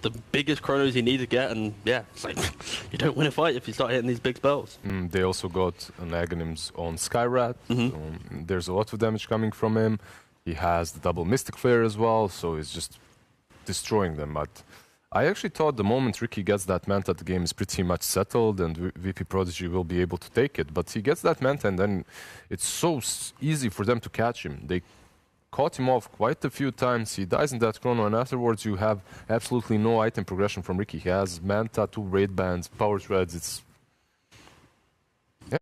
the biggest chronos you need to get, and yeah, it's like you don't win a fight if you start hitting these big spells. They also got an Aghanims on Skyrat. There's a lot of damage coming from him. He has the double Mystic Flare as well, so he's just destroying them. But I actually thought the moment Ricky gets that Manta, the game is pretty much settled and VP Prodigy will be able to take it. But he gets that Manta and then it's so easy for them to catch him. They caught him off quite a few times. He dies in that chrono, and afterwards you have absolutely no item progression from Ricky. He has Manta, 2 Raid Bands, Power Threads. It's... Yeah.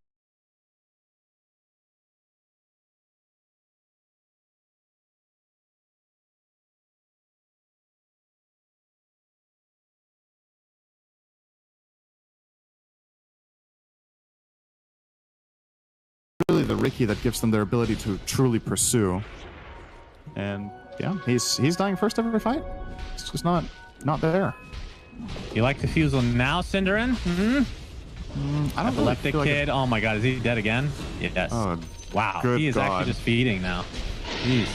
Really the Ricky that gives them their ability to truly pursue. And yeah, he's dying first every fight. It's just not there. You like the Fusel now, Cinderin? I don't Epileptic really Kid. Oh my god, is he dead again? Yes. Oh, wow, good he is God. actually just feeding now. Jeez.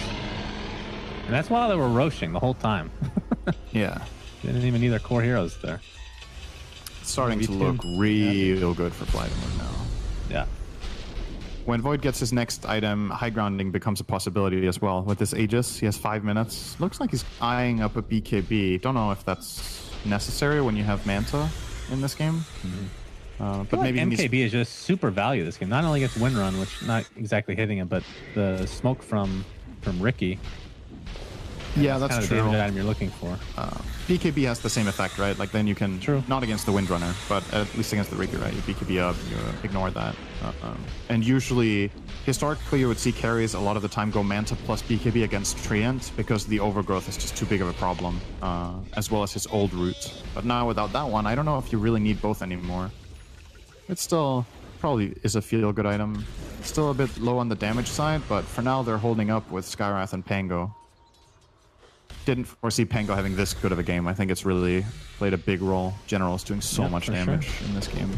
And that's while they were roaching the whole time. Yeah. Didn't even need their core heroes there. It's starting to look real good for FlyToMoon now. Yeah. When Void gets his next item, high grounding becomes a possibility as well. With this Aegis, he has 5 minutes. Looks like he's eyeing up a BKB. Don't know if that's necessary when you have Manta in this game. But maybe MKB is just super value this game. Not only gets Windrun, which not exactly hitting him, but the smoke from Ricky. Yeah, that's kind of true. the damage item you're looking for. BKB has the same effect, right? Like then you can, not against the Windrunner, but at least against the Ricky, right? You BKB up, you ignore that. And usually, historically, you would see carries a lot of the time go Manta plus BKB against Treant because the overgrowth is just too big of a problem, as well as his old root. But now without that one, I don't know if you really need both anymore. It still probably is a feel-good item. It's still a bit low on the damage side, but for now they're holding up with Skywrath and Pango. Didn't foresee Pango having this good of a game. I think it's really played a big role. General is doing so much damage in this game.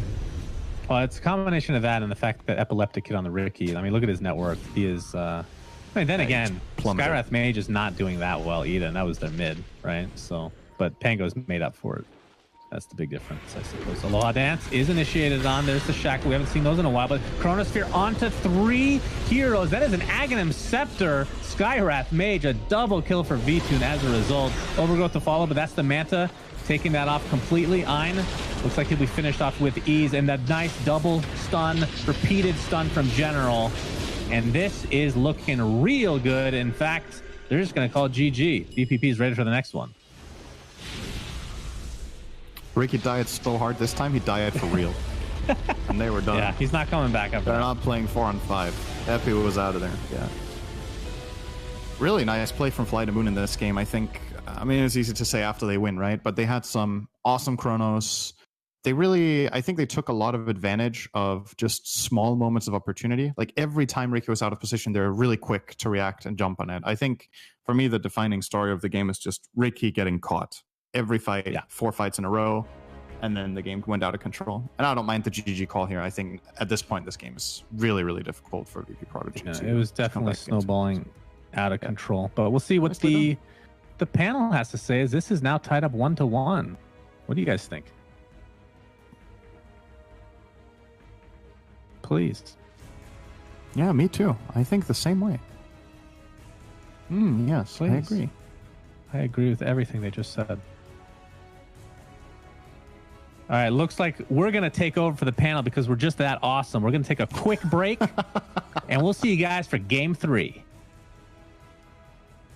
Well, it's a combination of that and the fact that Epileptic Kid on the Ricky. I mean, look at his net worth. He is... I mean, then again, Skywrath Mage is not doing that well either, and that was their mid, right? So, but Pango's made up for it. That's the big difference, I suppose. Aloha Dance is initiated on. There's the Shackle. We haven't seen those in a while, but Chronosphere onto 3 heroes. That is an Aghanim Scepter. Skywrath Mage, a double kill for V-Tune as a result. Overgrowth to follow, but that's the Manta taking that off completely. Ein looks like he'll be finished off with ease, and that nice double stun, repeated stun from General. And this is looking real good. In fact, they're just going to call it GG. DPP is ready for the next one. Ricky died so hard this time, he died for real. And they were done. Yeah, he's not coming back up. They're not playing 4 on 5. Epi was out of there. Yeah. Really nice play from FlyToMoon in this game. I think, I mean, it's easy to say after they win, right? But they had some awesome chronos. They really, I think they took a lot of advantage of just small moments of opportunity. Like every time Ricky was out of position, they were really quick to react and jump on it. I think for me, the defining story of the game is just Ricky getting caught. Every fight, 4 fights in a row, and then the game went out of control. And I don't mind the GG call here. I think at this point, this game is really, really difficult for VP Prodigy. Yeah, it was definitely snowballing out of control. But we'll see what the panel has to say. Is this is now tied up 1-1. What do you guys think? Please. Yeah, me too. I think the same way. Yes, Please. I agree. I agree with everything they just said. All right, looks like we're going to take over for the panel because we're just that awesome. We're going to take a quick break, and we'll see you guys for Game 3.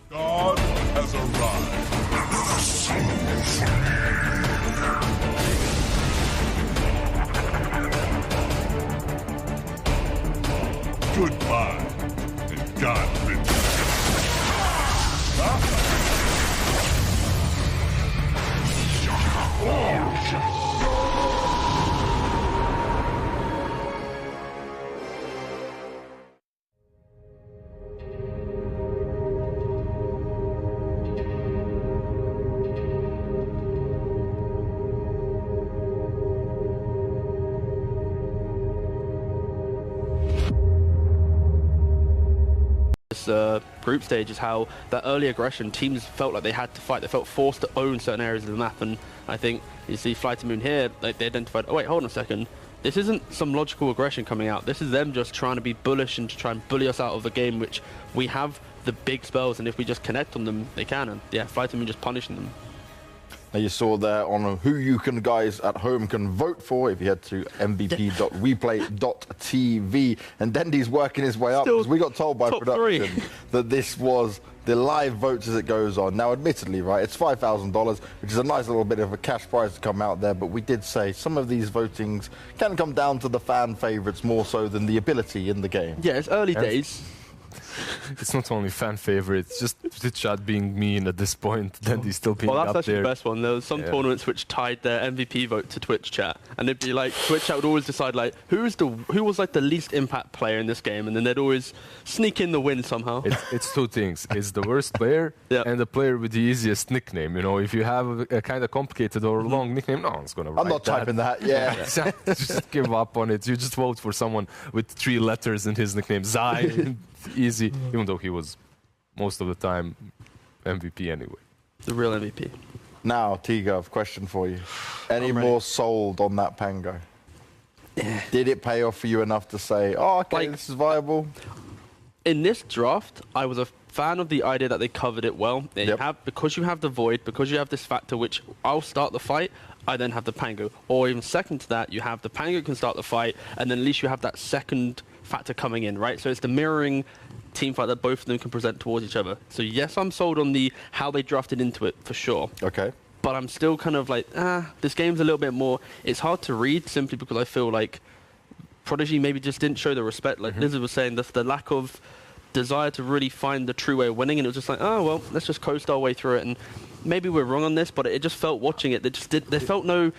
God has arrived. Goodbye, and God forbid. group stage is how that early aggression, teams felt like they had to fight. They felt forced to own certain areas of the map, and I think you see FlyToMoon here, like they identified, oh wait, hold on a second. This isn't some logical aggression coming out. This is them just trying to be bullish and to try and bully us out of the game, which we have the big spells, and if we just connect on them, they can. And yeah, FlyToMoon just punishing them. Now you saw there on who you guys at home can vote for if you head to mvp.weplay.tv. And Dendy's working his way up because we got told by production that this was the live votes as it goes on. Now, admittedly, right, it's $5,000, which is a nice little bit of a cash prize to come out there, but we did say some of these votings can come down to the fan favourites more so than the ability in the game. Yeah, it's early days. It's not only fan favorites, just the chat being mean at this point, then he's still being up there. Well, that's actually the best one. There was some tournaments which tied their MVP vote to Twitch chat, and it'd be like Twitch chat would always decide like who was like the least impact player in this game, and then they'd always sneak in the win somehow. It's two things. It's the worst player and the player with the easiest nickname. You know, if you have a kind of complicated or long nickname, no one's gonna write I'm not typing that. Yeah. Just give up on it. You just vote for someone with 3 letters in his nickname. Zai. Easy, even though he was most of the time MVP anyway. The real MVP. Now, T-Gov, question for you. Any more sold on that Pango? Yeah. Did it pay off for you enough to say, oh, okay, this is viable? In this draft, I was a fan of the idea that they covered it well. Because you have the Void, because you have this factor which I'll start the fight, I then have the Pango. Or even second to that, you have the Pango can start the fight, and then at least you have that second factor coming in, right? So it's the mirroring team fight that both of them can present towards each other. So yes, I'm sold on the how they drafted into it for sure. Okay. But I'm still kind of like, this game's a little bit more. It's hard to read simply because I feel like Prodigy maybe just didn't show the respect. Like Lizard was saying, the lack of desire to really find the true way of winning, and it was just like, oh well, let's just coast our way through it. And maybe we're wrong on this, but it just felt watching it. There felt no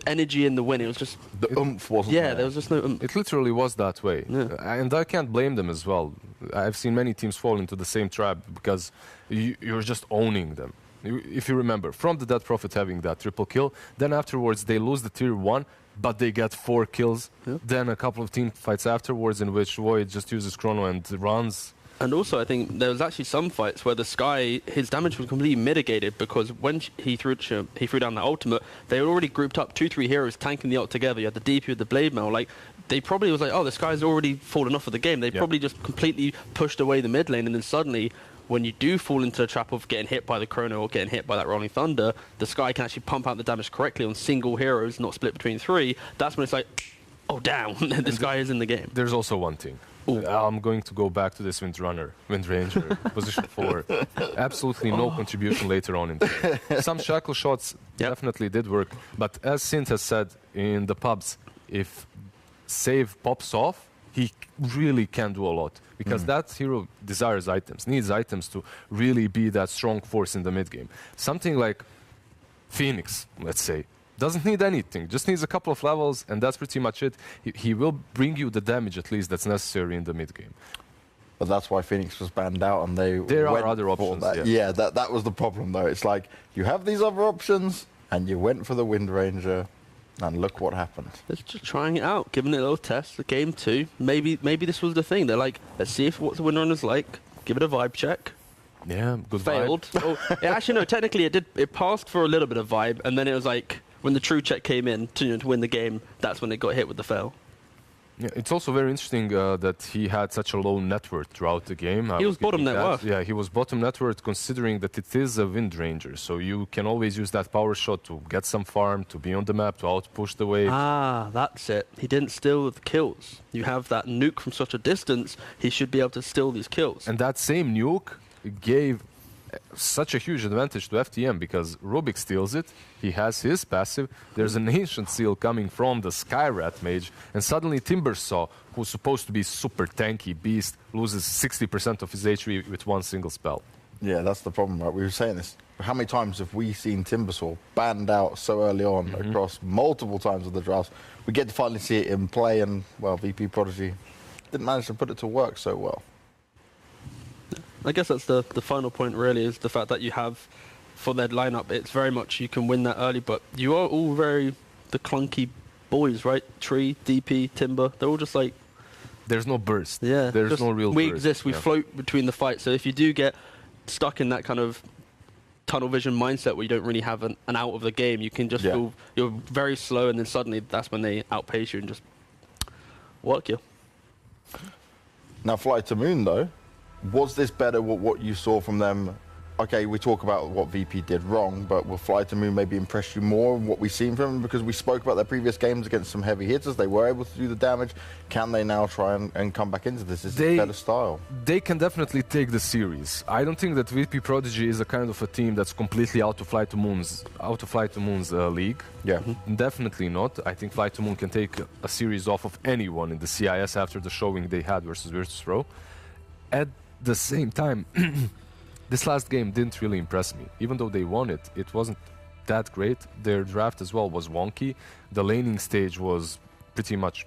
energy in the win. It was just the oomph wasn't there. There was just no oomph. It literally was that way, and I can't blame them as well. I've seen many teams fall into the same trap because you're just owning them. If you remember, from the Dead Prophet having that triple kill, then afterwards they lose the tier 1, but they get 4 kills. Then a couple of team fights afterwards in which Void just uses Chrono and runs. And also, I think there was actually some fights where the Sky, his damage was completely mitigated because when he threw down the ultimate, they were already grouped up 2-3 heroes tanking the ult together. You had the DP with the Blade Mail. Like, they probably was like, oh, the Sky's already fallen off of the game. They probably just completely pushed away the mid lane, and then suddenly, when you do fall into the trap of getting hit by the Chrono or getting hit by that Rolling Thunder, the Sky can actually pump out the damage correctly on single heroes, not split between 3. That's when it's like, oh, damn, this guy is in the game. There's also one thing. I'm going to go back to this Wind Ranger, position 4. Absolutely no contribution later on in the game. Some shackle shots definitely did work, but as Sint has said in the pubs, if save pops off, he really can do a lot. Because that hero desires items, needs items to really be that strong force in the mid game. Something like Phoenix, let's say, doesn't need anything, just needs a couple of levels, and that's pretty much it. He will bring you the damage at least that's necessary in the mid game. But that's why Phoenix was banned out, and there are other options. That was the problem though. It's like you have these other options, and you went for the Wind Ranger, and look what happened. It's just trying it out, giving it a little test. The game 2, maybe this was the thing. They're like, let's see what the Wind Runner's like. Give it a vibe check. Yeah, good failed. Vibe. Actually, no. Technically, it passed for a little bit of vibe, and then it was like, when the true check came in to win the game, that's when it got hit with the fail. Yeah, it's also very interesting that he had such a low net worth throughout the game. He was bottom net worth. Yeah, he was bottom net worth considering that it is a Wind Ranger. So you can always use that power shot to get some farm, to be on the map, to outpush the wave. Ah, that's it. He didn't steal the kills. You have that nuke from such a distance, he should be able to steal these kills. And that same nuke gave such a huge advantage to FTM because Rubik steals it, he has his passive, there's an Ancient Seal coming from the Skyrat mage, and suddenly Timbersaw, who's supposed to be super tanky beast, loses 60% of his HP with one single spell. Yeah, that's the problem, right? We were saying this. How many times have we seen Timbersaw banned out so early on across multiple times of the drafts? We get to finally see it in play, and, well, VP Prodigy didn't manage to put it to work so well. I guess that's the final point, really, is the fact that you have, for their lineup, it's very much you can win that early, but you are all very the clunky boys, right? Tree, DP, Timber, they're all just like There's no burst. Yeah, there's no real we burst. exist, we float between the fights. So if you do get stuck in that kind of tunnel vision mindset where you don't really have an out of the game, you can just feel you're very slow, and then suddenly that's when they outpace you and just work you. Now, FlyToMoon, though, was this better what you saw from them? Okay, we talk about what VP did wrong, but will FlyToMoon maybe impress you more in what we've seen from them? Because we spoke about their previous games against some heavy hitters. They were able to do the damage. Can they now try and come back into this? Is it better style? They can definitely take the series. I don't think that VP Prodigy is a kind of a team that's completely out of FlyToMoon's league. Yeah. Definitely not. I think FlyToMoon can take a series off of anyone in the CIS after the showing they had versus Virtus.pro. At the same time, this last game didn't really impress me. Even though they won it, it wasn't that great. Their draft as well was wonky. The laning stage was pretty much